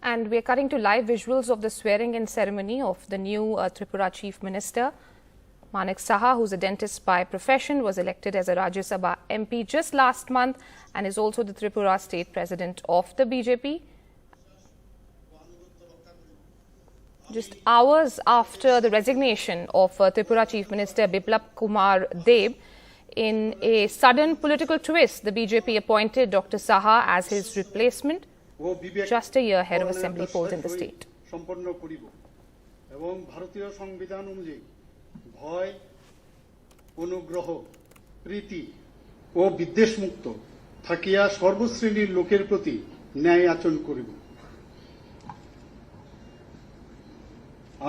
And we are cutting to live visuals of the swearing-in ceremony of the new Tripura Chief Minister. Manik Saha, who's a dentist by profession, was elected as a Rajya Sabha MP just last month and is also the Tripura State President of the BJP. Just hours after the resignation of Tripura Chief Minister Biplab Kumar Deb, in a sudden political twist, the BJP appointed Dr. Saha as his replacement, just a year ahead of assembly polls in the state.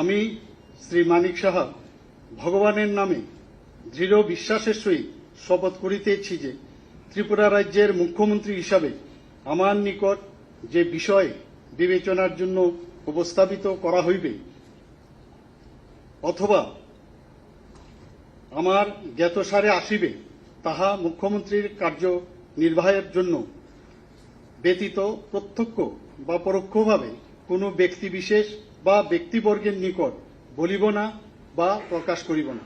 আমি শ্রী মানিক সাহা ভগবানের নামে দৃঢ় বিশ্বাসের সহিত শপথ করিতেছি যে ত্রিপুরা রাজ্যের মুখ্যমন্ত্রী হিসাবে আমার নিকট যে বিষয় বিবেচনার জন্য উপস্থাপিত করা হইবে অথবা আমার জ্ঞাতসারে আসিবে তাহা মুখ্যমন্ত্রীর কার্য নির্বাহের জন্য ব্যতীত প্রত্যক্ষ বা পরোক্ষভাবে কোনো ব্যক্তিবিশেষ বা ব্যক্তিবর্গের নিকট বলিব না বা প্রকাশ করিব না।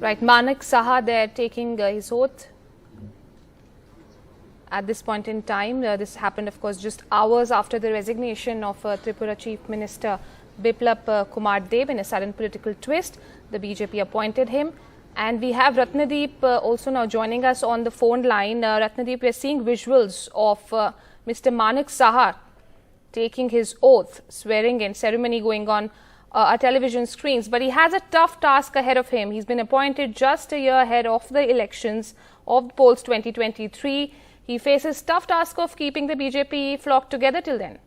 Right, Manik Saha there taking his oath at this point in time. This happened, of course, just hours after the resignation of Tripura Chief Minister Biplab Kumar Deb. In a sudden political twist, the BJP appointed him. And we have Ratnadeep also now joining us on the phone line. Ratnadeep, we are seeing visuals of Mr. Manik Saha taking his oath, swearing-in ceremony going on our television screens, but he has a tough task ahead of him. He's been appointed just a year ahead of the elections of the polls 2023. He faces tough task of keeping the BJP flock together till then.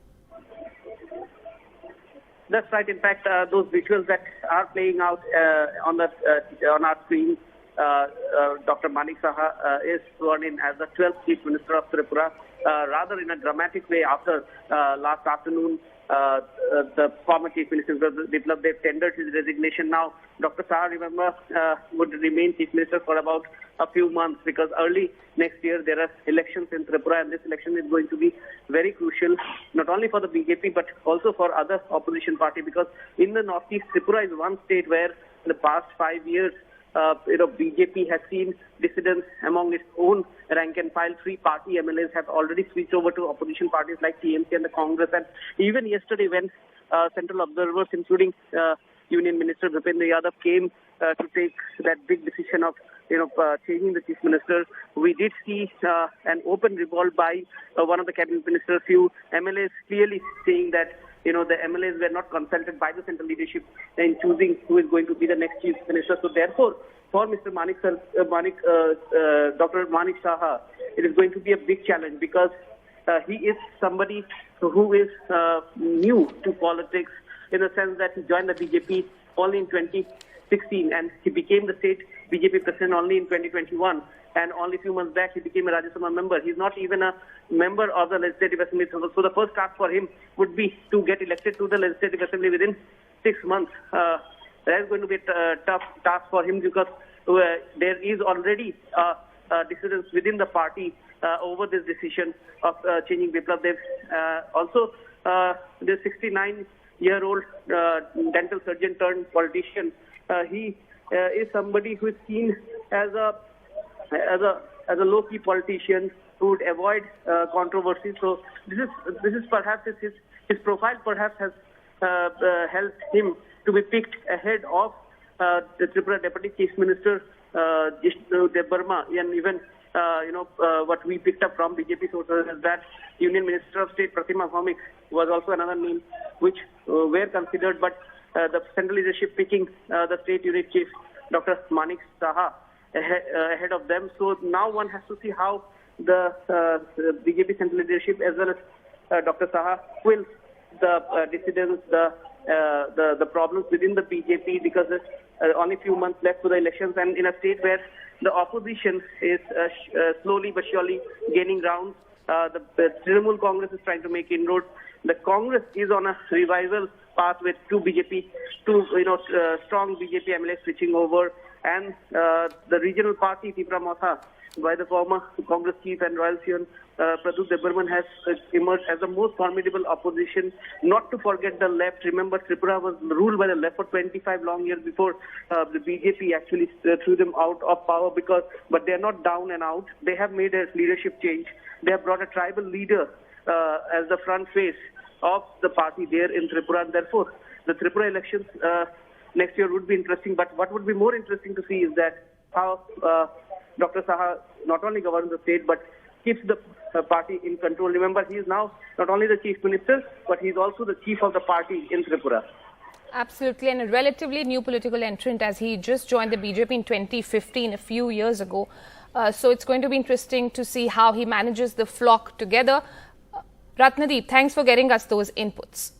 That's right. In fact, those visuals that are playing out on our screen, Dr. Manik Saha is sworn in as the 12th Chief Minister of Tripura, rather in a dramatic way after last afternoon. The former Chief Minister Biplab Deb tendered his resignation. Now, Dr. Saha, remember, would remain Chief Minister for about a few months because early next year there are elections in Tripura, and this election is going to be very crucial, not only for the BJP but also for other opposition party, because in the northeast, Tripura is one state where in the past 5 years, BJP has seen dissidents among its own rank and file. 3 party MLAs have already switched over to opposition parties like TMC and the Congress. And even yesterday, when central observers, including Union Minister Bhupendra Yadav, came to take that big decision of changing the Chief Minister, we did see an open revolt by one of the cabinet ministers. Few MLAs clearly saying that the MLAs were not consulted by the central leadership in choosing who is going to be the next Chief Minister. So therefore, for Mr. Dr. Manik Saha, it is going to be a big challenge because he is somebody who is new to politics in the sense that he joined the BJP only in 2016 and he became the state BJP president only in 2021. And only a few months back, he became a Rajya Sabha member. He's not even a member of the Legislative Assembly. So the first task for him would be to get elected to the Legislative Assembly within 6 months. That is going to be a tough task for him because there is already dissidence within the party over this decision of changing Biplab Deb. Also, the 69-year-old dental surgeon turned politician, he is somebody who is seen as a low-key politician who would avoid controversy. So this is perhaps his profile perhaps has helped him to be picked ahead of the Tripura Deputy Chief Minister Jishnu Debarma, and even what we picked up from BJP sources is that Union Minister of State Pratima Bhaumik was also another name which were considered, but the central leadership picking the state unit chief Dr. Manik Saha ahead of them. So now one has to see how the BJP central leadership as well as Dr. Saha will the dissidents, the problems within the BJP, because there's only a few months left for the elections, and in a state where the opposition is slowly but surely gaining ground. The Trinamool Congress is trying to make inroads. The Congress is on a revival path with two strong BJP MLAs switching over, and the regional party Tripura by the former Congress chief and Royal Sion Pradeep Debarman has emerged as the most formidable opposition. Not to forget the left. Remember, Tripura was ruled by the left for 25 long years before the BJP actually threw them out of power. But they are not down and out. They have made a leadership change. They have brought a tribal leader as the front face of the party there in Tripura, and therefore the Tripura elections next year would be interesting. But what would be more interesting to see is that how Dr. Saha not only governs the state but keeps the party in control. Remember, he is now not only the chief minister, but he is also the chief of the party in Tripura. Absolutely, and a relatively new political entrant, as he just joined the BJP in 2015, a few years ago. So it's going to be interesting to see how he manages the flock together. Ratnadeep, thanks for getting us those inputs.